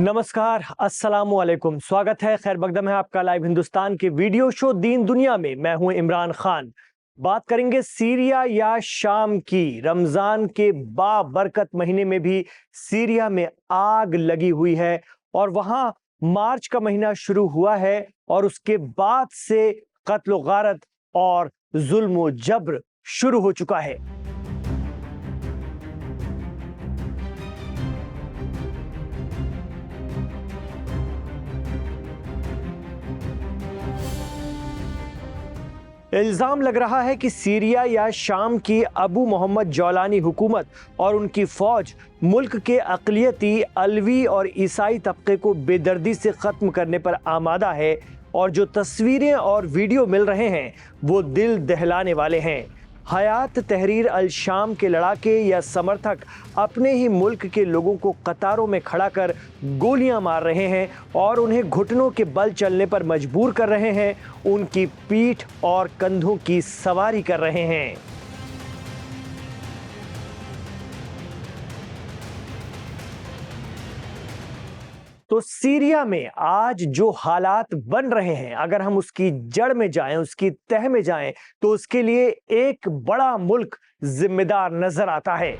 नमस्कार, अस्सलामु अलैकुम। स्वागत है, खैर मकदम है आपका लाइव हिंदुस्तान के वीडियो शो दीन दुनिया में। मैं हूं इमरान खान। बात करेंगे सीरिया या शाम की। रमजान के बाबरकत महीने में भी सीरिया में आग लगी हुई है और वहां मार्च का महीना शुरू हुआ है और उसके बाद से कत्ल गारत और जुल्म जबर शुरू हो चुका है। इल्जाम लग रहा है कि सीरिया या शाम की अबू मोहम्मद जौलानी हुकूमत और उनकी फौज मुल्क के अक़लियती अलवी और ईसाई तबके को बेदर्दी से ख़त्म करने पर आमादा है और जो तस्वीरें और वीडियो मिल रहे हैं वो दिल दहलाने वाले हैं। हयात तहरीर अल शाम के लड़ाके या समर्थक अपने ही मुल्क के लोगों को कतारों में खड़ा कर गोलियां मार रहे हैं और उन्हें घुटनों के बल चलने पर मजबूर कर रहे हैं, उनकी पीठ और कंधों की सवारी कर रहे हैं। तो सीरिया में आज जो हालात बन रहे हैं, अगर हम उसकी जड़ में जाएं, उसकी तह में जाएं, तो उसके लिए एक बड़ा मुल्क जिम्मेदार नजर आता है।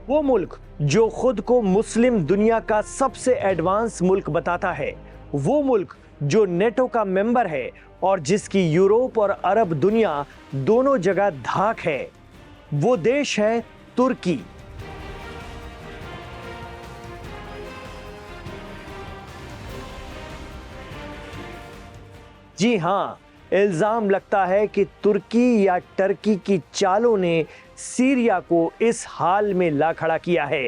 वो मुल्क जो खुद को मुस्लिम दुनिया का सबसे एडवांस मुल्क बताता है, वो मुल्क जो नेटो का मेंबर है और जिसकी यूरोप और अरब दुनिया दोनों जगह धाक है, वो देश है तुर्की। जी हां, इल्जाम लगता है कि तुर्की या टर्की की चालों ने सीरिया को इस हाल में ला खड़ा किया है।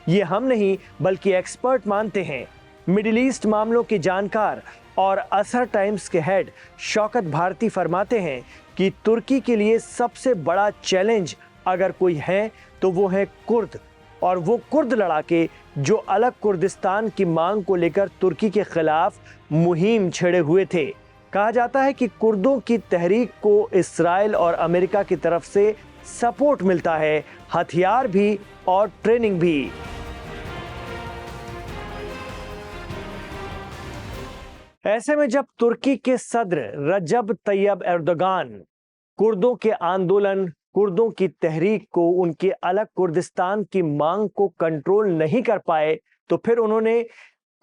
ये हम नहीं बल्कि एक्सपर्ट मानते हैं। मिडिल ईस्ट मामलों के जानकार और असर टाइम्स के हेड शौकत भारती फरमाते हैं कि तुर्की के लिए सबसे बड़ा चैलेंज अगर कोई है तो वो है कुर्द, और वो कुर्द लड़ाके जो अलग कुर्दिस्तान की मांग को लेकर तुर्की के खिलाफ मुहिम छेड़े हुए थे। कहा जाता है कि कुर्दों की तहरीक को इस्राइल और अमेरिका की तरफ से सपोर्ट मिलता है, हथियार भी और ट्रेनिंग भी। ऐसे में जब तुर्की के सद्र रजब तैयब एर्दोगान कुर्दों के आंदोलन, कुर्दों की तहरीक को, उनके अलग कुर्दिस्तान की मांग को कंट्रोल नहीं कर पाए, तो फिर उन्होंने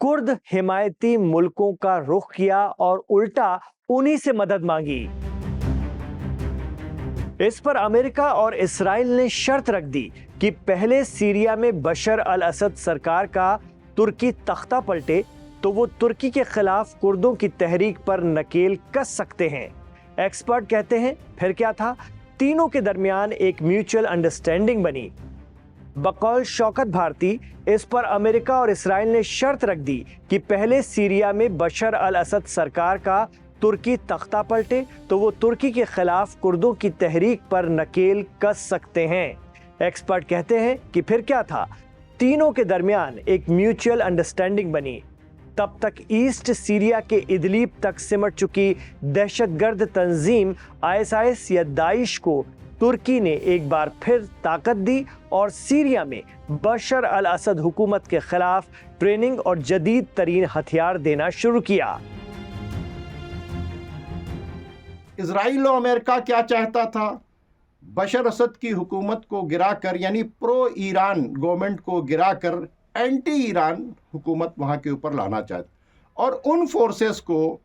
कुर्द हिमायती मुल्कों का रुख किया और उल्टा उन्हीं से मदद मांगी। इस पर अमेरिका और इस्राइल ने शर्त रख दी कि पहले सीरिया में बशर अल असद सरकार का तुर्की तख्ता पलटे तो वो तुर्की के खिलाफ कुर्दों की तहरीक पर नकेल कस सकते हैं। एक्सपर्ट कहते हैं फिर क्या था, तीनों के दरमियान एक म्यूचुअल अंडरस्टैंडिंग बनी। बकौल शौकत भारती, इस पर अमेरिका और इस्राइल ने शर्त रख दी कि पहले सीरिया में बशर अल असद सरकार का तुर्की तख्ता पलटे तो वो तुर्की के खिलाफ कुर्दों की तहरीक पर नकेल कस सकते हैं। एक्सपर्ट कहते हैं कि फिर क्या था, तीनों के दरमियान एक म्यूचुअल अंडरस्टैंडिंग बनी। तब तक ईस्ट सीरिया के इदलीब तक सिमट चुकी दहशतगर्द तंजीम आईएसआईएस या दाइश को तुर्की ने एक बार फिर ताकत दी और सीरिया में बशर अल असद हुकूमत के खिलाफ ट्रेनिंग और जदीद तरीन हथियार देना शुरू किया। इजराइल और अमेरिका क्या चाहता था? बशर असद की हुकूमत को गिराकर, यानी प्रो ईरान गवर्नमेंट को गिराकर एंटी ईरान हुकूमत वहाँ के ऊपर लाना चाहता, और उन फोर्सेस को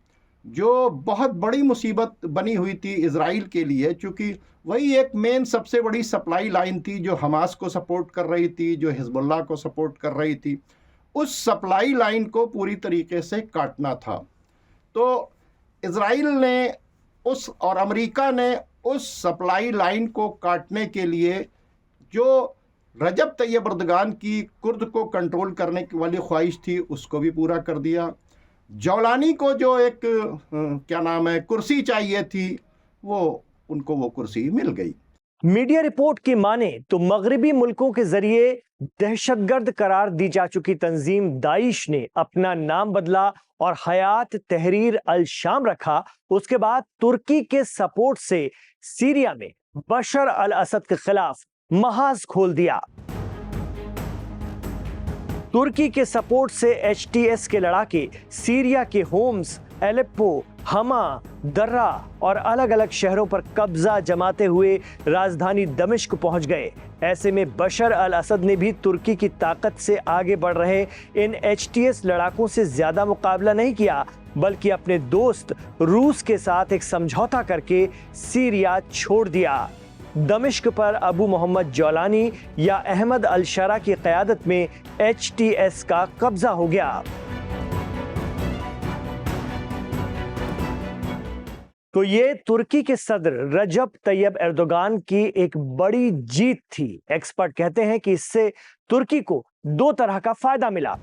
जो बहुत बड़ी मुसीबत बनी हुई थी इजराइल के लिए, चूँकि वही एक मेन सबसे बड़ी सप्लाई लाइन थी जो हमास को सपोर्ट कर रही थी, जो हिजबुल्लाह को सपोर्ट कर रही थी, उस सप्लाई लाइन को पूरी तरीके से काटना था। तो इजराइल ने उस और अमेरिका ने उस सप्लाई लाइन को काटने के लिए जो रजब तैयब एर्दोगान की कुर्द को कंट्रोल करने वाली ख्वाहिश थी उसको भी पूरा कर दिया। जौलानी को जो एक क्या नाम है कुर्सी चाहिए थी, वो उनको वो कुर्सी मिल गई। मीडिया रिपोर्ट की माने तो मगरबी मुल्कों के जरिए दहशतगर्द करार दी जा चुकी तंजीम दाइश ने अपना नाम बदला और हयात तहरीर अल शाम रखा। उसके बाद तुर्की के सपोर्ट से सीरिया में बशर अल असद के खिलाफ महाज खोल दिया। तुर्की के सपोर्ट से एचटीएस के लड़ाके सीरिया के होम्स, एलेप्पो, हमा, दर्रा और अलग अलग शहरों पर कब्जा जमाते हुए राजधानी दमिश्क पहुंच गए। ऐसे में बशर अल असद ने भी तुर्की की ताकत से आगे बढ़ रहे इन एचटीएस लड़ाकों से ज्यादा मुकाबला नहीं किया, बल्कि अपने दोस्त रूस के साथ एक समझौता करके सीरिया छोड़ दिया। दमिश्क पर अबू मोहम्मद जौलानी या अहमद अल शरा की क़यादत में एचटीएस का कब्जा हो गया। तो ये तुर्की के सदर रजब तैयब एर्दोगान की एक बड़ी जीत थी। एक्सपर्ट कहते हैं कि इससे तुर्की को दो तरह का फायदा मिला।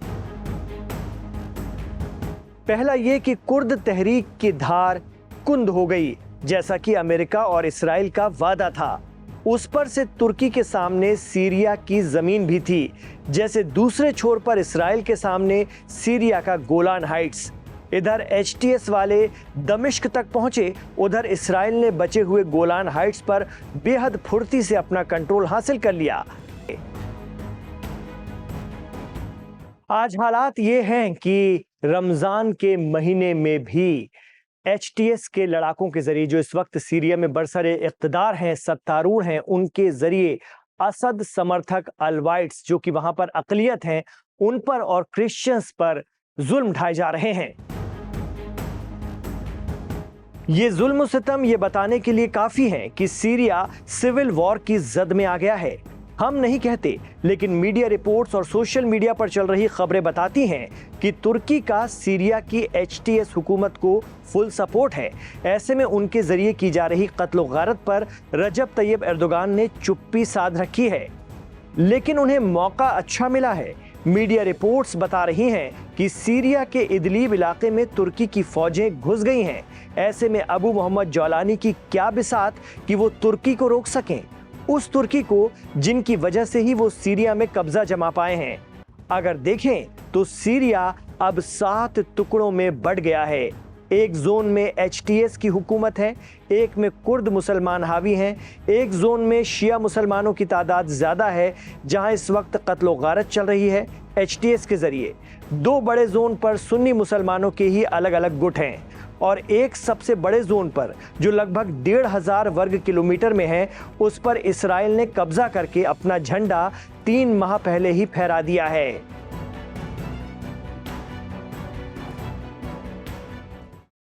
पहला ये कि कुर्द तहरीक की धार कुंद हो गई, जैसा कि अमेरिका और इसराइल का वादा था। उस पर से तुर्की के सामने सीरिया की जमीन भी थी, जैसे दूसरे छोर पर इसराइल के सामने सीरिया का गोलान हाइट्स। इधर एचटीएस वाले दमिश्क तक पहुंचे, उधर इसराइल ने बचे हुए गोलान हाइट्स पर बेहद फुर्ती से अपना कंट्रोल हासिल कर लिया। आज हालात ये हैं कि रमजान के महीने में भी एचटीएस के लड़ाकों के जरिए, जो इस वक्त सीरिया में बरसरे इख्तिदार हैं, सत्तारूढ़ हैं, उनके जरिए असद समर्थक अलवाइट्स जो कि वहां पर अकलियत हैं, उन पर और क्रिश्चियंस पर जुल्म ढाए जा रहे हैं। ये जुल्म सितम ये बताने के लिए काफी है कि सीरिया सिविल वॉर की जद में आ गया है। हम नहीं कहते, लेकिन मीडिया रिपोर्ट्स और सोशल मीडिया पर चल रही खबरें बताती हैं कि तुर्की का सीरिया की एचटीएस हुकूमत को फुल सपोर्ट है। ऐसे में उनके जरिए की जा रही कत्ल गारत पर रजब तैयब एर्दोगान ने चुप्पी साध रखी है, लेकिन उन्हें मौका अच्छा मिला है। मीडिया रिपोर्ट्स बता रही हैं कि सीरिया के इदलीब इलाके में तुर्की की फौजें घुस गई हैं। ऐसे में अबू मोहम्मद जौलानी की क्या बिसात कि वो तुर्की को रोक सकें, उस तुर्की को जिनकी वजह से ही वो सीरिया में कब्जा जमा पाए हैं। अगर देखें तो सीरिया अब 7 टुकड़ों में बढ़ गया है। एक जोन में एचटीएस की हुकूमत है, एक में कुर्द मुसलमान हावी हैं, एक जोन में शिया मुसलमानों की तादाद ज़्यादा है, जहां इस वक्त कत्ल गारत चल रही है एचटीएस के ज़रिए। 2 बड़े जोन पर सुन्नी मुसलमानों के ही अलग अलग गुट हैं, और एक सबसे बड़े जोन पर जो लगभग 1500 वर्ग किलोमीटर में है, उस पर इसराइल ने कब्जा करके अपना झंडा 3 माह पहले ही फहरा दिया है।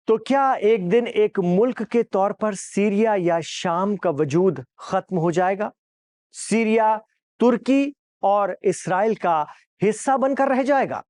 तो क्या एक दिन एक मुल्क के तौर पर सीरिया या शाम का वजूद खत्म हो जाएगा? सीरिया तुर्की और इसराइल का हिस्सा बनकर रह जाएगा?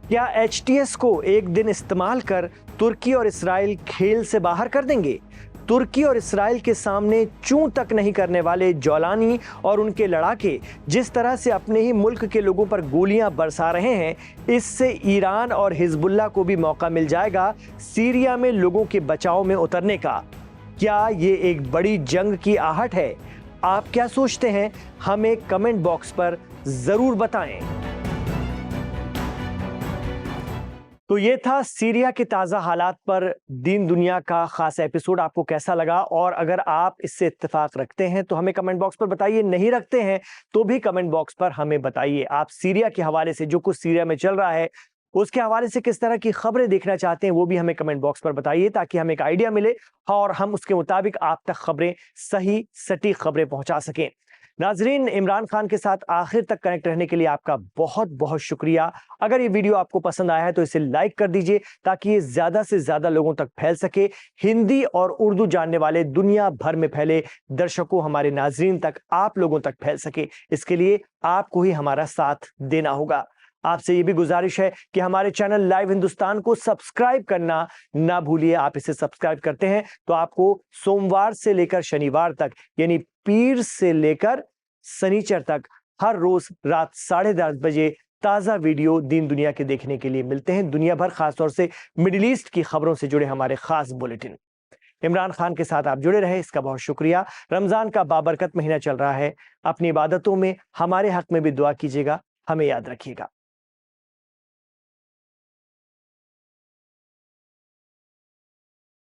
क्या एचटीएस को एक दिन इस्तेमाल कर तुर्की और इसराइल खेल से बाहर कर देंगे? तुर्की और इसराइल के सामने चूं तक नहीं करने वाले जौलानी और उनके लड़ाके जिस तरह से अपने ही मुल्क के लोगों पर गोलियां बरसा रहे हैं, इससे ईरान और हिजबुल्लाह को भी मौका मिल जाएगा सीरिया में लोगों के बचाव में उतरने का। क्या ये एक बड़ी जंग की आहट है? आप क्या सोचते हैं? हमें कमेंट बॉक्स पर जरूर बताएं। तो ये था सीरिया के ताज़ा हालात पर दीन दुनिया का खास एपिसोड। आपको कैसा लगा? और अगर आप इससे इत्तेफाक रखते हैं तो हमें कमेंट बॉक्स पर बताइए, नहीं रखते हैं तो भी कमेंट बॉक्स पर हमें बताइए। आप सीरिया के हवाले से, जो कुछ सीरिया में चल रहा है उसके हवाले से किस तरह की खबरें देखना चाहते हैं, वो भी हमें कमेंट बॉक्स पर बताइए, ताकि हमें एक आइडिया मिले और हम उसके मुताबिक आप तक खबरें, सही सटीक खबरें पहुंचा सकें। नाजरीन, इमरान खान के साथ आखिर तक कनेक्ट रहने के लिए आपका बहुत बहुत शुक्रिया। अगर ये वीडियो आपको पसंद आया है तो इसे लाइक कर दीजिए, ताकि ये ज्यादा से ज्यादा लोगों तक फैल सके। हिंदी और उर्दू जानने वाले दुनिया भर में फैले दर्शकों, हमारे नाजरीन तक, आप लोगों तक फैल सके। इसके लिए आपको ही हमारा साथ देना होगा। आपसे ये भी गुजारिश है कि हमारे चैनल लाइव हिंदुस्तान को सब्सक्राइब करना ना भूलिए। आप इसे सब्सक्राइब करते हैं तो आपको सोमवार से लेकर शनिवार तक, यानी पीर से लेकर शनिचर तक, हर रोज रात 10:30 बजे ताजा वीडियो दीन दुनिया के देखने के लिए मिलते हैं। दुनिया भर, खासतौर से मिडिल ईस्ट की खबरों से जुड़े हमारे खास बुलेटिन। इमरान खान के साथ आप जुड़े रहे, इसका बहुत शुक्रिया। रमजान का बाबरकत महीना चल रहा है, अपनी इबादतों में हमारे हक में भी दुआ कीजिएगा, हमें याद रखिएगा।